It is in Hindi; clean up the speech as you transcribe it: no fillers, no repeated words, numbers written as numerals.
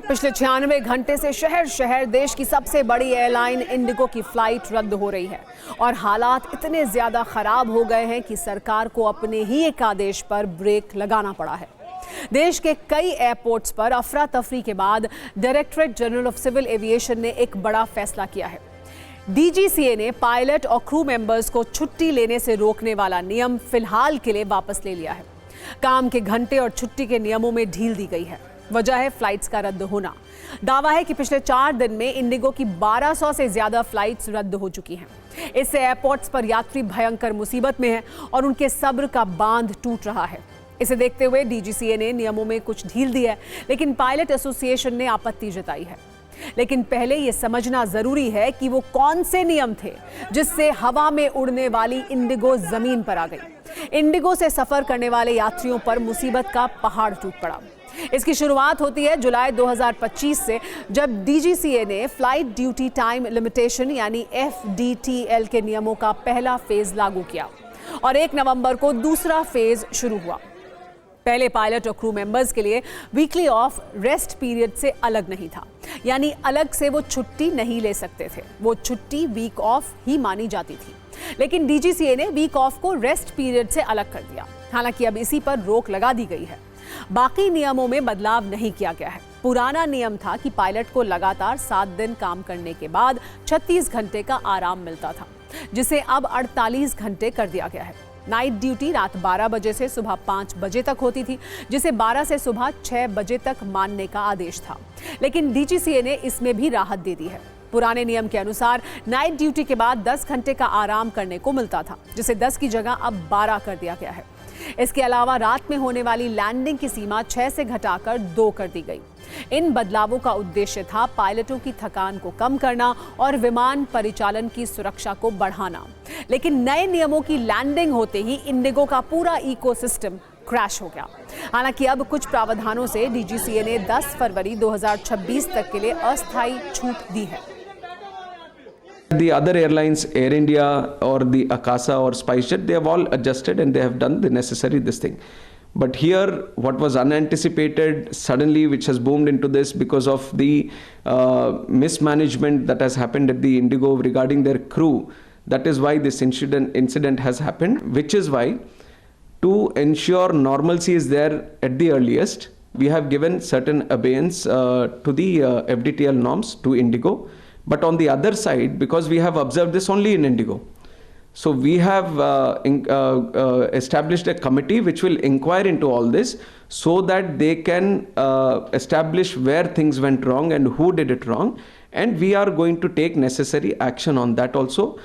पिछले 96 घंटे से शहर शहर देश की सबसे बड़ी एयरलाइन इंडिगो की फ्लाइट रद्द हो रही है और हालात इतने ज्यादा खराब हो गए हैं कि सरकार को अपने ही एक आदेश पर ब्रेक लगाना पड़ा है। देश के कई एयरपोर्ट्स पर अफरा तफरी के बाद directorate general of civil aviation ने एक बड़ा फैसला किया है। डीजीसीए ने पायलट और क्रू मेंबर्स को छुट्टी लेने से रोकने वाला नियम फिलहाल के लिए वापस ले लिया है। काम के घंटे और छुट्टी के नियमों में ढील दी गई है। वजह है फ्लाइट्स का रद्द होना। दावा है कि पिछले 4 दिन में इंडिगो की 1200 से ज्यादा फ्लाइट्स रद्द हो चुकी हैं। इससे एयरपोर्ट्स पर यात्री भयंकर मुसीबत में हैं और उनके सब्र का बांध टूट रहा है। इसे देखते हुए डीजीसीए ने नियमों में कुछ ढील दी है, लेकिन पायलट एसोसिएशन ने आपत्ति जताई है। लेकिन पहले यह समझना जरूरी है कि वो कौन से नियम थे जिससे हवा में उड़ने वाली इंडिगो जमीन पर आ गई। इंडिगो से सफर करने वाले यात्रियों पर मुसीबत का पहाड़ टूट पड़ा। इसकी शुरुआत होती है जुलाई 2025 से, जब डीजीसीए ने फ्लाइट ड्यूटी टाइम लिमिटेशन यानी एफडीटीएल के नियमों का पहला फेज लागू किया और 1 नवंबर को दूसरा फेज शुरू हुआ। पहले पायलट और क्रू मेंबर्स के लिए वीकली ऑफ रेस्ट पीरियड से अलग नहीं था, यानी अलग से वो छुट्टी नहीं ले सकते थे। वो छुट्टी वीक ऑफ ही मानी जाती थी। लेकिन डीजीसीए ने वीक ऑफ को रेस्ट पीरियड से अलग कर दिया। हालांकि अब इसी पर रोक लगा दी गई है। बाकी नियमों में बदलाव नहीं किया गया है। पुराना नियम था कि पायलट को लगातार 7 दिन काम करने के बाद 36 घंटे का आराम मिलता था, जिसे अब 48 घंटे कर दिया गया है। नाइट ड्यूटी रात 12 बजे से सुबह 5 बजे तक होती थी, जिसे 12 से सुबह 6 बजे तक मानने का आदेश था। लेकिन डीजीसीए ने इसमें भी राहत दे दी है। पुराने नियम के अनुसार नाइट ड्यूटी के बाद 10 घंटे का आराम करने को मिलता था, जिसे 10 की जगह अब 12 कर दिया गया है। इसके अलावा रात में होने वाली लैंडिंग की सीमा 6 से घटाकर 2 कर दी गई। इन बदलावों का उद्देश्य था पायलटों की थकान को कम करना और विमान परिचालन की सुरक्षा को बढ़ाना। लेकिन नए नियमों की लैंडिंग होते ही इंडिगो का पूरा इकोसिस्टम क्रैश हो गया। हालांकि अब कुछ प्रावधानों से डीजीसीए ने 10 फरवरी 2026 तक के लिए अस्थायी छूट दी है। The other airlines, Air India or the Akasa or SpiceJet, they have all adjusted and they have done the necessary this thing. But here, what was unanticipated suddenly, which has boomed into this because of the mismanagement that has happened at the Indigo regarding their crew, that is why this incident has happened, which is why to ensure normalcy is there at the earliest, we have given certain abeyance to the FDTL norms to Indigo. But on the other side, because we have observed this only in Indigo, so we have established a committee which will inquire into all this so that they can establish where things went wrong and who did it wrong. And we are going to take necessary action on that also.